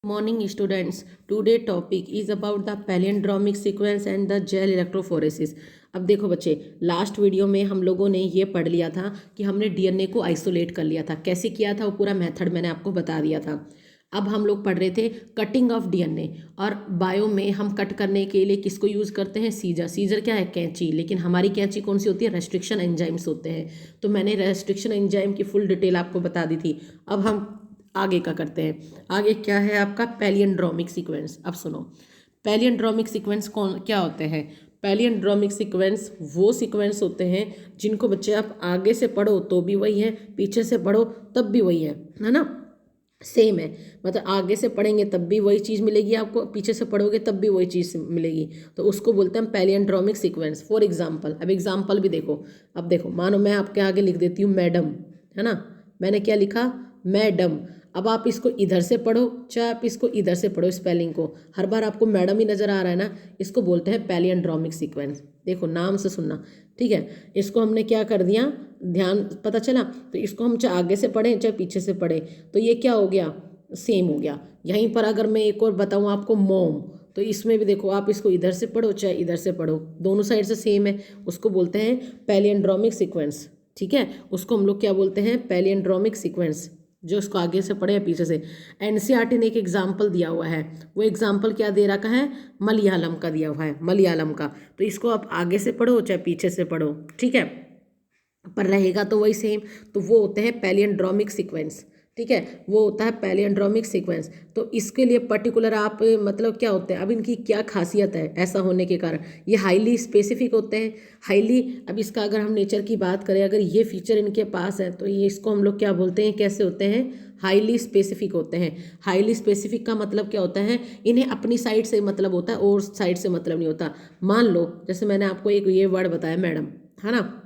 Morning students, today topic is about the palindromic sequence and the gel electrophoresis। अब देखो बच्चे, last video में हम लोगों ने ये पढ़ लिया था कि हमने डीएनए को आइसोलेट कर लिया था। कैसे किया था वो पूरा मेथड मैंने आपको बता दिया था। अब हम लोग पढ़ रहे थे कटिंग ऑफ डीएनए, और बायो में हम कट करने के लिए किसको यूज़ करते हैं? सीजर। सीजर क्या है? कैंची। लेकिन हमारी कैंची कौन सी होती है? रेस्ट्रिक्शन एंजाइम्स होते हैं। तो मैंने रेस्ट्रिक्शन एंजाइम की फुल डिटेल आपको बता दी थी। अब हम आगे का करते हैं। आगे क्या है आपका? पैलियंड्रोमिक सीक्वेंस। अब सुनो, पैलियंड्रोमिक सीक्वेंस कौन क्या होते हैं? पैलियंड्रोमिक सीक्वेंस वो सीक्वेंस होते हैं जिनको बच्चे आप आगे से पढ़ो तो भी वही है, पीछे से पढ़ो तब भी वही है ना? सेम है। मतलब आगे से पढ़ेंगे तब भी वही चीज़ मिलेगी आपको, पीछे से पढ़ोगे तब भी वही चीज़ मिलेगी। तो उसको बोलते हैं पैलियंड्रोमिक सीक्वेंस। फॉर एग्जाम्पल, अब एग्जाम्पल भी देखो। अब देखो, मानो मैं आपके आगे लिख देती हूँ मैडम, है ना? मैंने क्या लिखा? मैडम। अब आप इसको इधर से पढ़ो चाहे आप इसको इधर से पढ़ो, स्पेलिंग को हर बार आपको मैडम ही नज़र आ रहा है ना, इसको बोलते हैं पैलियंड्रोमिक सीक्वेंस। देखो नाम से सुनना, ठीक है? इसको हमने क्या कर दिया, ध्यान पता चला? तो इसको हम चाहे आगे से पढ़ें चाहे पीछे से पढ़ें तो ये क्या हो गया? सेम हो गया। यहीं पर अगर मैं एक और बताऊँ आपको, मोम, तो इसमें भी देखो आप इसको इधर से पढ़ो चाहे इधर से पढ़ो, दोनों साइड से सेम है। उसको बोलते हैं पैलियंड्रोमिक सीक्वेंस, ठीक है? उसको हम लोग क्या बोलते हैं? पैलियंड्रोमिक सीक्वेंस। जो उसको आगे से पढ़े या पीछे से। एनसीईआरटी ने एक एग्जाम्पल दिया हुआ है, वो एग्जाम्पल क्या दे रखा है? मलयालम का दिया हुआ है, मलयालम का। तो इसको आप आगे से पढ़ो चाहे पीछे से पढ़ो, ठीक है? पर रहेगा तो वही सेम। तो वो होते हैं पैलियंड्रोमिक सीक्वेंस, ठीक है? वो होता है पैलियंड्रोमिक सीक्वेंस। तो इसके लिए पर्टिकुलर आप मतलब क्या होते हैं, अब इनकी क्या खासियत है ऐसा होने के कारण? ये हाईली स्पेसिफिक होते हैं, हाईली। अब इसका अगर हम नेचर की बात करें, अगर ये फीचर इनके पास है तो ये इसको हम लोग क्या बोलते हैं? कैसे होते हैं? हाईली स्पेसिफिक होते हैं। हाईली स्पेसिफिक का मतलब क्या होता है? इन्हें अपनी साइड से मतलब होता है और साइड से मतलब नहीं होता। मान लो जैसे मैंने आपको एक ये वर्ड बताया मैडम, है ना?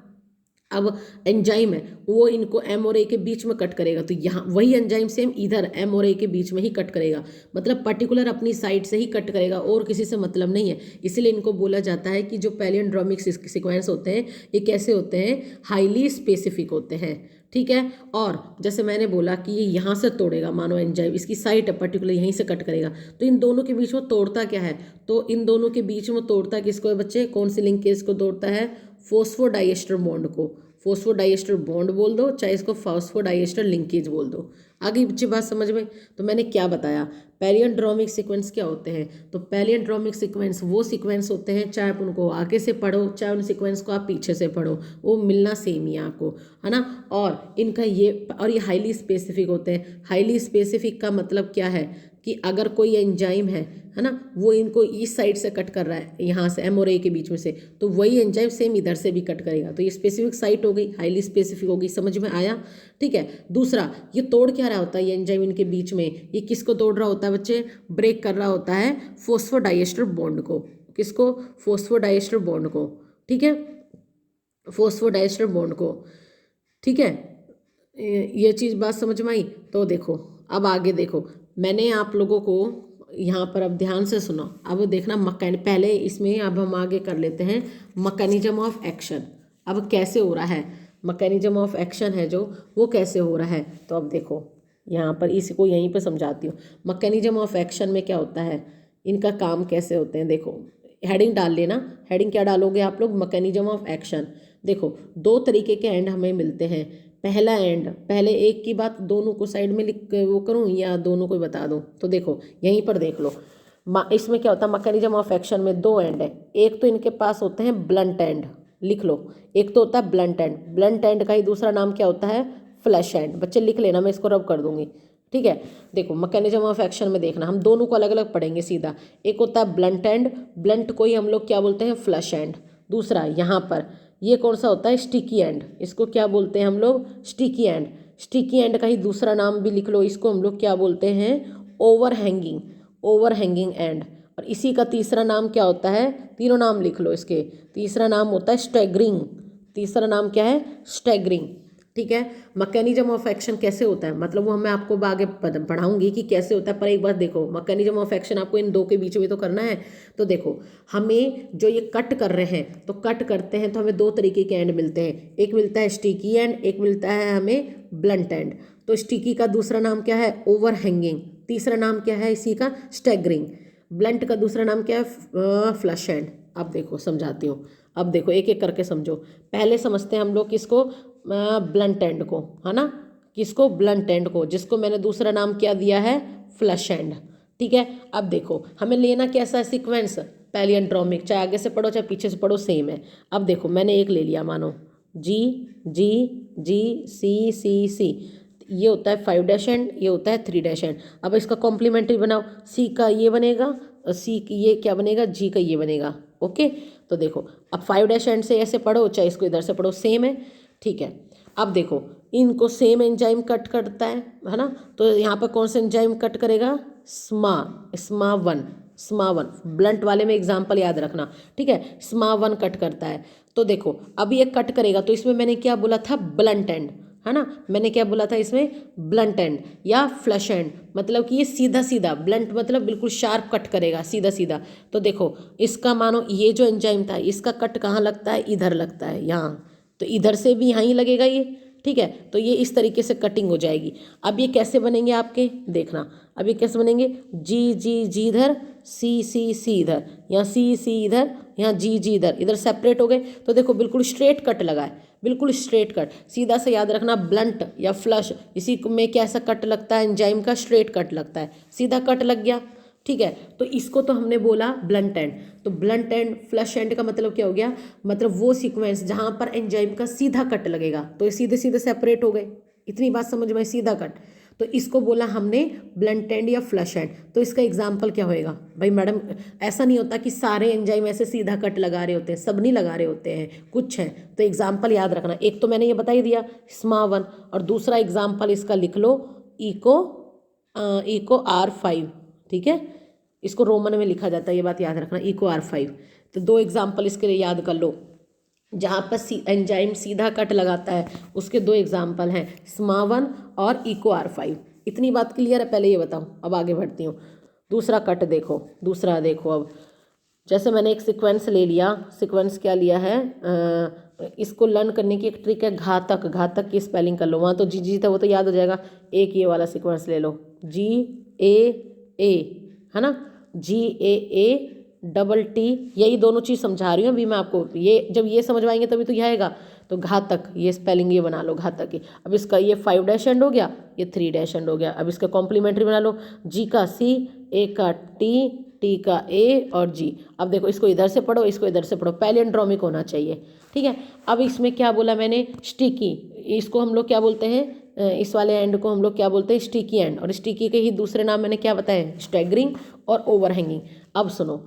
अब एंजाइम है वो इनको एम और ए के बीच में कट करेगा, तो यहाँ वही एंजाइम सेम इधर एम और ए के बीच में ही कट करेगा। मतलब पर्टिकुलर अपनी साइड से ही कट करेगा और किसी से मतलब नहीं है। इसलिए इनको बोला जाता है कि जो पैलियंड्रोमिक सीक्वेंस होते हैं ये कैसे होते हैं? हाईली स्पेसिफिक होते हैं, ठीक है? और जैसे मैंने बोला कि ये यहाँ से तोड़ेगा, मानो एंजाइम इसकी साइट है पर्टिकुलर यहीं से कट करेगा, तो इन दोनों के बीच में तोड़ता क्या है? तो इन दोनों के बीच में तोड़ता किसको है बच्चे? कौन सी लिंकेज को तोड़ता है? फोस्फोडाइएस्टर बॉन्ड को। फोस्फोडाइएस्टर बॉन्ड बोल दो चाहे इसको फोस्फोडाइएस्टर लिंकेज बोल दो। आगे बच्चे बात समझ में? तो मैंने क्या बताया? पैलियंड्रोमिक सीक्वेंस क्या होते हैं? तो पैलियंड्रोमिक सीक्वेंस वो सीक्वेंस होते हैं, चाहे आप उनको आगे से पढ़ो चाहे उन सीक्वेंस को आप पीछे से पढ़ो, वो मिलना सेम ही है आपको, है ना? और इनका ये हाईली स्पेसिफिक होते हैं। हाईली स्पेसिफिक का मतलब क्या है? कि अगर कोई एंजाइम है ना, वो इनको इस साइड से कट कर रहा है, यहाँ से एम और ए के बीच में से, तो वही एंजाइम सेम इधर से भी कट करेगा। तो ये स्पेसिफिक साइट हो गई, हाईली स्पेसिफिक होगी। समझ में आया? ठीक है। दूसरा, ये तोड़ क्या रहा होता है? ये एंजाइम इनके बीच में ये किसको तोड़ रहा होता है बच्चे? ब्रेक कर रहा होता है फोस्फोडाइएस्टर बॉन्ड को। किसको? फोस्फोडाइएस्टर बॉन्ड को, ठीक है? फोस्फोडाइएस्टर बॉन्ड को, ठीक है? ये चीज़ बात समझ में आई? तो देखो अब आगे देखो, मैंने आप लोगों को यहाँ पर अब ध्यान से सुनो। अब देखना पहले इसमें अब हम आगे कर लेते हैं मैकेनिज्म ऑफ एक्शन। अब कैसे हो रहा है मैकेनिज्म ऑफ एक्शन है जो, वो कैसे हो रहा है? तो अब देखो यहाँ पर इसको यहीं पर समझाती हूँ। मैकेनिज्म ऑफ एक्शन में क्या होता है, इनका काम कैसे होते हैं। देखो हेडिंग डाल लेना। हेडिंग क्या डालोगे आप लोग? Mechanism of action. देखो दो तरीके के एंड हमें मिलते हैं। पहला एंड, पहले एक की बात दोनों को साइड में लिख वो करूँ या दोनों को बता दूँ? तो देखो यहीं पर देख लो, इसमें क्या होता है मैकेनिज्म ऑफ एक्शन में? दो एंड है। एक तो इनके पास होते हैं ब्लंट एंड, लिख लो। एक तो होता है ब्लंट एंड, ब्लंट एंड का ही दूसरा नाम क्या होता है? Flash and. बच्चे लिख लेना, मैं इसको रब कर दूंगी, ठीक है? देखो मैकेनिज्म ऑफ एक्शन में देखना, हम दोनों को अलग अलग पढ़ेंगे सीधा। एक होता है ब्लंट एंड, ब्लंट को ही हम लोग क्या बोलते हैं? Flash and. दूसरा यहाँ पर ये कौन सा होता है? Sticky and. इसको क्या बोलते हैं हम लोग? Sticky and. स्टिकी एंड का ही दूसरा नाम भी लिख लो, इसको हम लोग क्या बोलते हैं? Over hanging, over hanging and. और इसी का तीसरा नाम क्या होता है? तीनों नाम लिख लो इसके। तीसरा नाम होता है स्टैगरिंग। तीसरा नाम क्या है? स्टैगरिंग, ठीक है? मैकेनिज्म ऑफ एक्शन कैसे होता है मतलब वो मैं आपको आगे पढ़ाऊंगी कि कैसे होता है, पर एक बात देखो, मैकेनिज्म ऑफ एक्शन आपको इन दो के बीच में तो करना है। तो देखो हमें जो ये कट कर रहे हैं, तो कट करते हैं तो हमें दो तरीके के एंड मिलते हैं। एक मिलता है स्टिकी एंड, एक मिलता है हमें ब्लंट एंड। तो स्टिकी का दूसरा नाम क्या है? Over hanging. तीसरा नाम क्या है इसी का, स्टैगरिंग। ब्लंट का दूसरा नाम क्या है, फ्लश एंड। अब देखो समझाती हूँ, अब देखो एक एक करके समझो। पहले समझते हैं हम लोग किसको, ब्लंट एंड को, है ना, किसको, ब्लंट एंड को, जिसको मैंने दूसरा नाम क्या दिया है, फ्लश एंड। ठीक है, अब देखो हमें लेना कैसा है सीक्वेंस, पैलियंड्रोमिक, चाहे आगे से पढ़ो चाहे पीछे से पढ़ो सेम है। अब देखो मैंने एक ले लिया, मानो जी जी जी सी सी सी, ये होता है 5 एंड, ये होता है 3 एंड। अब इसका कॉम्प्लीमेंट्री बनाओ, सी का ये बनेगा, सी ये क्या बनेगा, जी का ये बनेगा। ओके, तो देखो अब 5 एंड से ऐसे पढ़ो चाहे इसको इधर से पढ़ो, सेम है। ठीक है, अब देखो इनको सेम एंजाइम कट करता है ना, तो यहाँ पर कौन सा एंजाइम कट करेगा, स्मा वन, ब्लंट वाले में एग्जाम्पल याद रखना। ठीक है, स्मा वन कट करता है। तो देखो अब ये कट करेगा, तो इसमें मैंने क्या बोला था, ब्लंट एंड, है ना, मैंने क्या बोला था इसमें, ब्लंट एंड या फ्लश एंड, मतलब कि ये सीधा सीधा, ब्लंट मतलब बिल्कुल शार्प कट करेगा, सीधा सीधा। तो देखो इसका मानो ये जो एंजाइम था इसका कट कहाँ लगता है, इधर लगता है, यहाँ, तो इधर से भी यहाँ ही लगेगा ये। ठीक है, तो ये इस तरीके से कटिंग हो जाएगी। अब ये कैसे बनेंगे आपके, देखना, अब ये कैसे बनेंगे, जी जी जी इधर, सी सी सी इधर, यहाँ सी सी इधर, यहाँ जी जी इधर, इधर सेपरेट हो गए। तो देखो बिल्कुल स्ट्रेट कट लगा है, बिल्कुल स्ट्रेट कट, सीधा से याद रखना, ब्लंट या फ्लश, इसी में कैसा कट लगता है, एंजाइम का स्ट्रेट कट लगता है, सीधा कट लग गया। ठीक है, तो इसको तो हमने बोला ब्लंट एंड। तो ब्लंट एंड फ्लश एंड का मतलब क्या हो गया, मतलब वो सीक्वेंस जहां पर एंजाइम का सीधा कट लगेगा, तो ये सीधे सीधे सेपरेट हो गए। इतनी बात समझ में, सीधा कट, तो इसको बोला हमने ब्लंट एंड या फ्लश एंड। तो इसका एग्जाम्पल क्या होएगा, भाई मैडम ऐसा नहीं होता कि सारे एंजाइम ऐसे सीधा कट लगा रहे होते हैं, सब नहीं लगा रहे होते हैं, कुछ हैं। तो एग्जाम्पल याद रखना, एक तो मैंने ये बता ही दिया स्मा वन, और दूसरा एग्जाम्पल इसका लिख लो, इको R5। ठीक है, इसको रोमन में लिखा जाता है, ये बात याद रखना, इको R5। तो 2 एग्जाम्पल इसके लिए याद कर लो, जहाँ पर एंजाइम सीधा कट लगाता है उसके 2 एग्जाम्पल हैं, स्मा वन और इको R5। इतनी बात क्लियर है, पहले ये बताओ, अब आगे बढ़ती हूँ। दूसरा कट देखो, दूसरा देखो, अब जैसे मैंने एक सीक्वेंस ले लिया, सीक्वेंस क्या लिया है, इसको लर्न करने की एक ट्रिक है, घातक, घातक की स्पेलिंग कर लो, वहाँ तो जी जी था वो तो याद हो जाएगा। एक ये वाला सीक्वेंस ले लो, GAA, है ना, GAA यही दोनों चीज़ समझा रही हूँ अभी मैं आपको, ये जब ये समझ आएंगे तभी तो यह आएगा। तो घातक, ये स्पेलिंग ये बना लो, घातक की। अब इसका ये 5 एंड हो गया, ये 3 एंड हो गया। अब इसका कॉम्प्लीमेंट्री बना लो, जी का C, A का T, T का A और G। अब देखो इसको इधर से पढ़ो, इसको इधर से पढ़ो, पैलियंड्रोमिक होना चाहिए। ठीक है, अब इसमें क्या बोला मैंने, स्टिकी, इसको हम लोग क्या बोलते हैं, इस वाले एंड को हम लोग क्या बोलते हैं, स्टिकी एंड। और स्टिकी के ही दूसरे नाम मैंने क्या बताए, स्टैगरिंग और ओवरहैंगिंग। अब सुनो,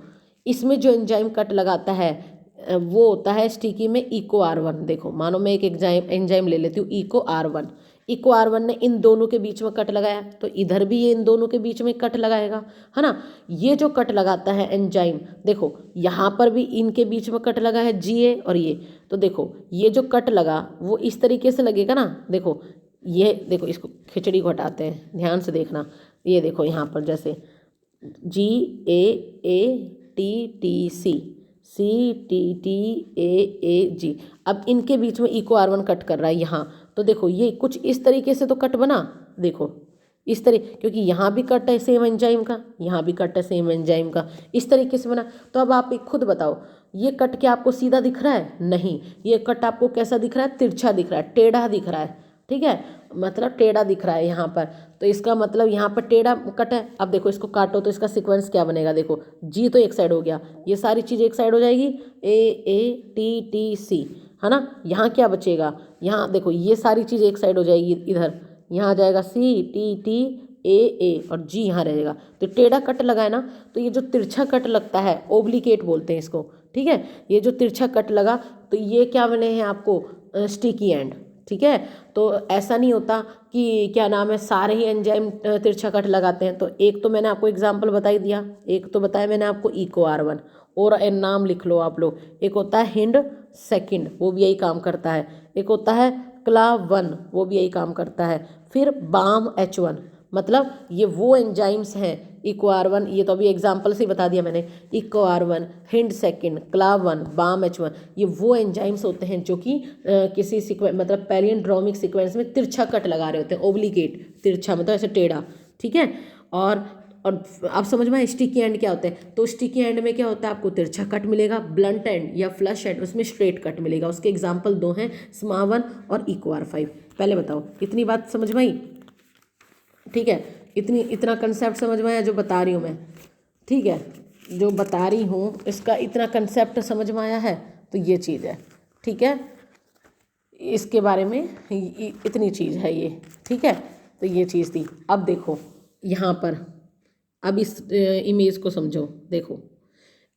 इसमें जो एंजाइम कट लगाता है वो होता है स्टिकी में इको R1। देखो मानो मैं एक एंजाइम ले लेती हूँ, इको R1, इको R1 ने इन दोनों के बीच में कट लगाया, तो इधर भी ये इन दोनों के बीच में कट लगाएगा, है ना। ये जो कट लगाता है एंजाइम, देखो यहाँ पर भी इनके बीच में कट लगा है, GA और ये, तो देखो ये जो कट लगा वो इस तरीके से लगेगा ना। देखो ये देखो, इसको खिचड़ी को हटाते हैं, ध्यान से देखना, ये देखो यहाँ पर जैसे GAATTC, CTTAAG, अब इनके बीच में इको R1 कट कर रहा है यहाँ। तो देखो ये कुछ इस तरीके से तो कट बना, देखो इस तरीके, क्योंकि यहाँ भी कट है सेम एंजाइम का, यहाँ भी कट है सेम एंजाइम का, इस तरीके से बना। तो अब आप एक खुद बताओ, ये कट क्या आपको सीधा दिख रहा है, नहीं, ये कट आपको कैसा दिख रहा है, तिरछा दिख रहा है, टेढ़ा दिख रहा है। ठीक है, मतलब टेढ़ा दिख रहा है यहाँ पर, तो इसका मतलब यहाँ पर टेढ़ा कट है। अब देखो इसको काटो तो इसका सीक्वेंस क्या बनेगा, देखो जी तो एक साइड हो गया, ये सारी चीज़ एक साइड हो जाएगी, AATTC, है ना। यहाँ क्या बचेगा, यहाँ देखो ये सारी चीज़ एक साइड हो जाएगी, इधर यहाँ आ जाएगा CTTAA और G यहाँ रहेगा। तो टेढ़ा कट लगा है ना, तो ये जो तिरछा कट लगता है, ओब्लिकेट बोलते हैं इसको। ठीक है, ये जो तिरछा कट लगा तो ये क्या बने हैं आपको, स्टिकी एंड। ठीक है, तो ऐसा नहीं होता कि क्या नाम है सारे ही एंजाइम तिरछा कट लगाते हैं। तो एक तो मैंने आपको एग्जांपल बता ही दिया, एक तो बताया मैंने आपको इको R1, और नाम लिख लो आप लोग, एक होता है हिंड सेकंड, वो भी यही काम करता है, एक होता है क्लाव1, वो भी यही काम करता है, फिर बाम H1, मतलब ये वो एंजाइम्स हैं, इको R1, ये तो अभी एग्जाम्पल से बता दिया मैंने, इको R1, हिंड सेकंड, क्लाव1, बाम H1, ये वो एंजाइम्स होते हैं जो कि किसी सीक्वेंस मतलब पैलियंड्रोमिक सीक्वेंस में तिरछा कट लगा रहे होते हैं, ओब्लिगेट, तिरछा मतलब ऐसे टेढ़ा। ठीक है, और आप समझ में स्टिकी एंड क्या होता है, तो स्टिकी एंड में क्या होता है, आपको तिरछा कट मिलेगा, ब्लंट एंड या फ्लश एंड उसमें स्ट्रेट कट मिलेगा। उसके एग्जाम्पल दो हैं, SMA 1 और EcoR5। पहले बताओ इतनी बात समझ में आई? ठीक है, इतना कंसेप्ट समझ में आया जो बता रही हूँ मैं? ठीक है, जो बता रही हूँ इसका इतना कंसेप्ट समझ में आया है, तो ये चीज़ है। ठीक है, इसके बारे में इतनी चीज़ है ये। ठीक है, तो ये चीज़ थी। अब देखो यहाँ पर, अब इस इमेज को समझो। देखो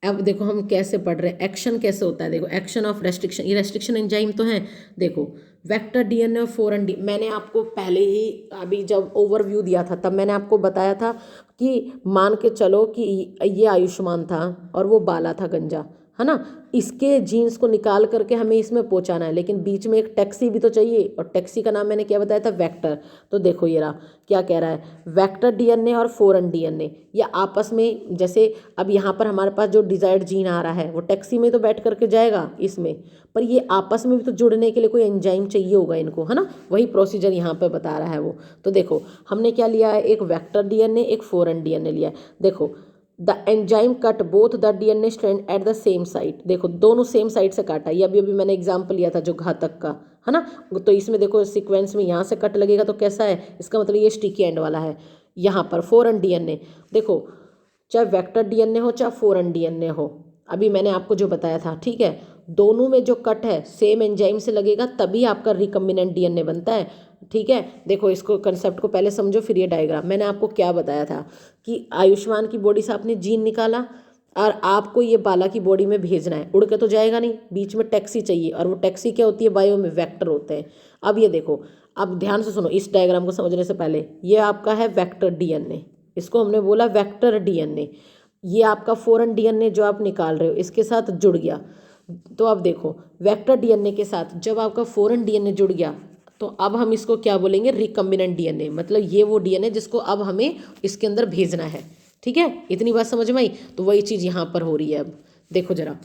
अब देखो हम कैसे पढ़ रहे हैं, एक्शन कैसे होता है। देखो एक्शन ऑफ रेस्ट्रिक्शन, ये रेस्ट्रिक्शन एंजाइम तो है। देखो वेक्टर DNA और 4 मैंने आपको पहले ही अभी जब ओवरव्यू दिया था तब मैंने आपको बताया था कि मान के चलो कि ये आयुष्मान था और वो बाला था गंजा, है ना। इसके जीन्स को निकाल करके हमें इसमें पहुंचाना है, लेकिन बीच में एक टैक्सी भी तो चाहिए, और टैक्सी का नाम मैंने क्या बताया था, वेक्टर। तो देखो ये रहा, क्या कह रहा है, वेक्टर DNA और 4 DNA ये आपस में, जैसे अब यहाँ पर हमारे पास जो डिजायर्ड जीन आ रहा है वो टैक्सी में तो बैठ करके जाएगा इसमें, पर ये आपस में भी तो जुड़ने के लिए कोई एंजाइम चाहिए होगा इनको, है ना। वही प्रोसीजर यहाँ पर बता रहा है वो। तो देखो हमने क्या लिया है, एक वेक्टर DNA एक 4 DNA लिया है। देखो the enzyme cut both the DNA strand at the same site. देखो दोनों सेम साइड से काटा, ये अभी मैंने एग्जाम्पल लिया था जो घातक का, है ना। तो इसमें देखो सीक्वेंस में यहाँ से कट लगेगा तो कैसा है, इसका मतलब ये स्टिकी एंड वाला है। यहाँ पर 4 DNA, देखो चाहे वेक्टर DNA हो चाहे 4 DNA हो, अभी मैंने आपको जो बताया था, ठीक है, दोनों में जो कट है सेम एंजाइम से लगेगा तभी आपका रिकम्बिनेंट DNA बनता है। ठीक है, देखो इसको कंसेप्ट को पहले समझो फिर ये डायग्राम। मैंने आपको क्या बताया था कि आयुष्मान की बॉडी से आपने जीन निकाला और आपको ये बाला की बॉडी में भेजना है, उड़ के तो जाएगा नहीं, बीच में टैक्सी चाहिए, और वो टैक्सी क्या होती है, बायो में वेक्टर होते हैं। अब ये देखो, अब ध्यान से सुनो इस डायग्राम को समझने से पहले, ये आपका है वेक्टर DNA, इसको हमने बोला वेक्टर DNA। ये आपका 4 DNA जो आप निकाल रहे हो इसके साथ जुड़ गया। तो अब देखो वेक्टर DNA के साथ जब आपका 4 DNA जुड़ गया तो अब हम इसको क्या बोलेंगे, रिकम्बिनेंट DNA, मतलब ये वो DNA जिसको अब हमें इसके अंदर भेजना है। ठीक है, इतनी बात समझ में आई। तो वही चीज़ यहाँ पर हो रही है। अब देखो जरा,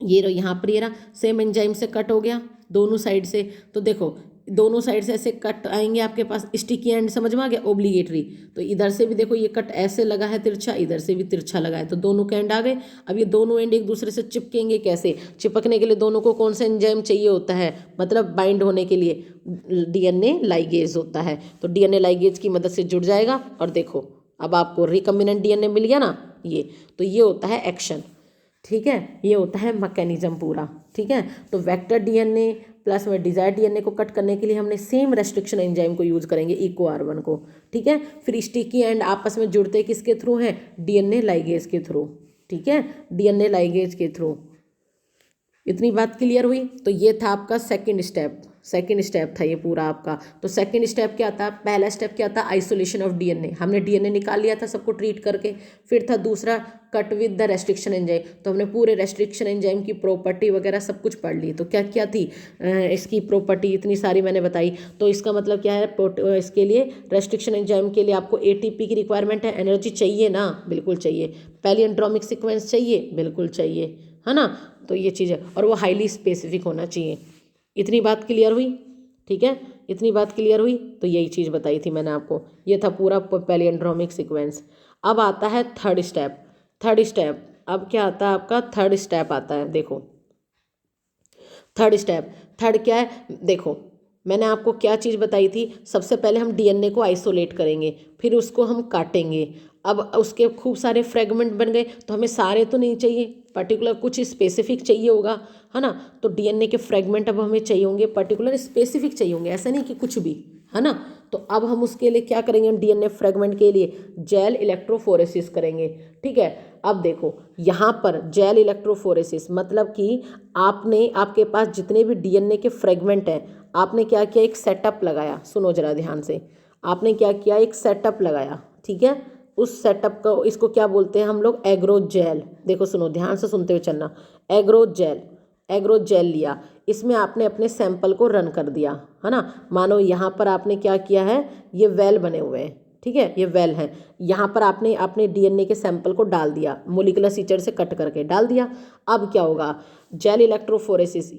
ये रहा यहाँ पर, ये रहा सेम एंजाइम से कट हो गया दोनों साइड से। तो देखो दोनों साइड से ऐसे कट आएंगे आपके पास, स्टिकी एंड समझ में आ गया, ओब्लिगेटरी। तो इधर से भी देखो ये कट ऐसे लगा है तिरछा, इधर से भी तिरछा लगा है, तो दोनों के एंड आ गए। अब ये दोनों एंड एक दूसरे से चिपकेंगे कैसे, चिपकने के लिए दोनों को कौन सा एंजाइम चाहिए होता है, मतलब बाइंड होने के लिए DNA लाइगेज होता है। तो DNA लाइगेज की मदद से जुड़ जाएगा, और देखो अब आपको रिकम्बिनेंट DNA मिल गया ना। ये तो ये होता है एक्शन। ठीक है, ये होता है मैकेनिज्म पूरा। ठीक है, तो वेक्टर DNA प्लस में डिजायर DNA को कट करने के लिए हमने सेम रेस्ट्रिक्शन एंजाइम को यूज करेंगे, EcoR1 को। ठीक है, फिर स्टिकी एंड आपस में जुड़ते किसके थ्रू हैं, DNA लाइगेज के थ्रू। ठीक है, DNA लाइगेज के थ्रू। इतनी बात क्लियर हुई। तो ये था आपका सेकंड स्टेप था ये पूरा आपका। तो सेकंड स्टेप क्या था, पहला स्टेप क्या था, आइसोलेशन ऑफ DNA, हमने DNA निकाल लिया था सबको ट्रीट करके। फिर था दूसरा cut with the restriction enzyme, तो हमने पूरे रेस्ट्रिक्शन एंजाइम की प्रॉपर्टी वगैरह सब कुछ पढ़ ली। तो क्या क्या थी इसकी प्रॉपर्टी, इतनी सारी मैंने बताई। तो इसका मतलब क्या है, इसके लिए रेस्ट्रिक्शन एंजाइम के लिए आपको ATP की रिक्वायरमेंट है, एनर्जी चाहिए ना, बिल्कुल चाहिए। पैलियंड्रोमिक सीक्वेंस चाहिए, बिल्कुल चाहिए, है ना। तो ये चीज़ है, और वो हाईली स्पेसिफिक होना चाहिए। इतनी बात क्लियर हुई? ठीक है, इतनी बात क्लियर हुई। तो यही चीज़ बताई थी मैंने आपको, ये था पूरा पैलियंड्रोमिक सीक्वेंस। अब आता है थर्ड स्टेप। अब क्या आता है आपका, थर्ड स्टेप आता है। देखो थर्ड क्या है, देखो मैंने आपको क्या चीज़ बताई थी, सबसे पहले हम DNA को आइसोलेट करेंगे, फिर उसको हम काटेंगे। अब उसके खूब सारे फ्रेगमेंट बन गए, तो हमें सारे तो नहीं चाहिए, पर्टिकुलर कुछ स्पेसिफिक चाहिए होगा, है ना। तो DNA के फ्रेगमेंट अब हमें चाहिए होंगे, पर्टिकुलर स्पेसिफिक चाहिए होंगे, ऐसा नहीं कि कुछ भी, है ना। तो अब हम उसके लिए क्या करेंगे, DNA फ्रेगमेंट के लिए जेल इलेक्ट्रोफोरेसिस करेंगे। ठीक है, अब देखो यहाँ पर जेल इलेक्ट्रोफोरेसिस मतलब कि आपके पास जितने भी DNA के फ्रेगमेंट हैं, आपने क्या किया, एक सेटअप लगाया। सुनो जरा ध्यान से, आपने क्या किया, एक सेटअप लगाया। ठीक है, उस सेटअप को, इसको क्या बोलते हैं हम लोग, एग्रोजेल। देखो सुनो, ध्यान से सुनते हुए चलना। एग्रोजेल लिया, इसमें आपने अपने सैंपल को रन कर दिया, है ना। मानो यहाँ पर आपने क्या किया है, ये वेल बने हुए हैं, ठीक है, ये वेल है। यहाँ पर आपने अपने DNA के सैंपल को डाल दिया, मोलिकुलर सीचर से कट करके डाल दिया। अब क्या होगा, जेल इलेक्ट्रोफोरेसिस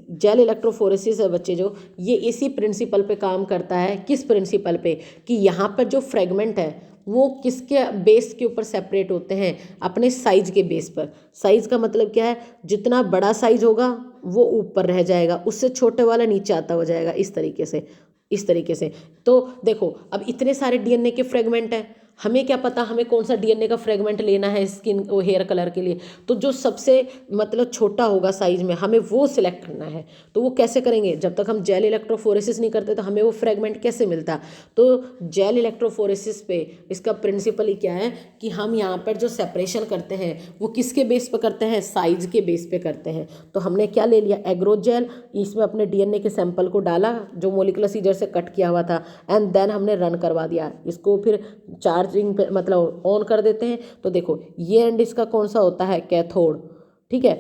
है बच्चे जो, ये इसी प्रिंसिपल पे काम करता है। किस प्रिंसिपल पे, कि यहाँ पर जो फ्रेगमेंट है वो किसके बेस के ऊपर सेपरेट होते हैं, अपने साइज के बेस पर। साइज का मतलब क्या है, जितना बड़ा साइज होगा वो ऊपर रह जाएगा, उससे छोटे वाला नीचे आता हो जाएगा, इस तरीके से, इस तरीके से। तो देखो अब इतने सारे डीएनए के फ्रेगमेंट हैं, हमें क्या पता हमें कौन सा डीएनए का फ्रेगमेंट लेना है स्किन वो हेयर कलर के लिए, तो जो सबसे मतलब छोटा होगा साइज में हमें वो सिलेक्ट करना है। तो वो कैसे करेंगे, जब तक हम जेल इलेक्ट्रोफोरेसिस नहीं करते तो हमें वो फ्रेगमेंट कैसे मिलता। तो जेल इलेक्ट्रोफोरेसिस पे इसका प्रिंसिपल ही क्या है कि हम यहाँ पर जो सेपरेशन करते हैं वो किसके बेस पे करते हैं, साइज के बेस पे करते हैं। तो हमने क्या ले लिया, एग्रोजेल, इसमें अपने डीएनए के सैंपल को डाला जो मोलिकुलर सीजर से कट किया हुआ था, एंड देन हमने रन करवा दिया इसको, फिर चार्जिंग पे मतलब ऑन कर देते हैं। तो देखो ये एंड इसका कौन सा होता है, कैथोड, ठीक है,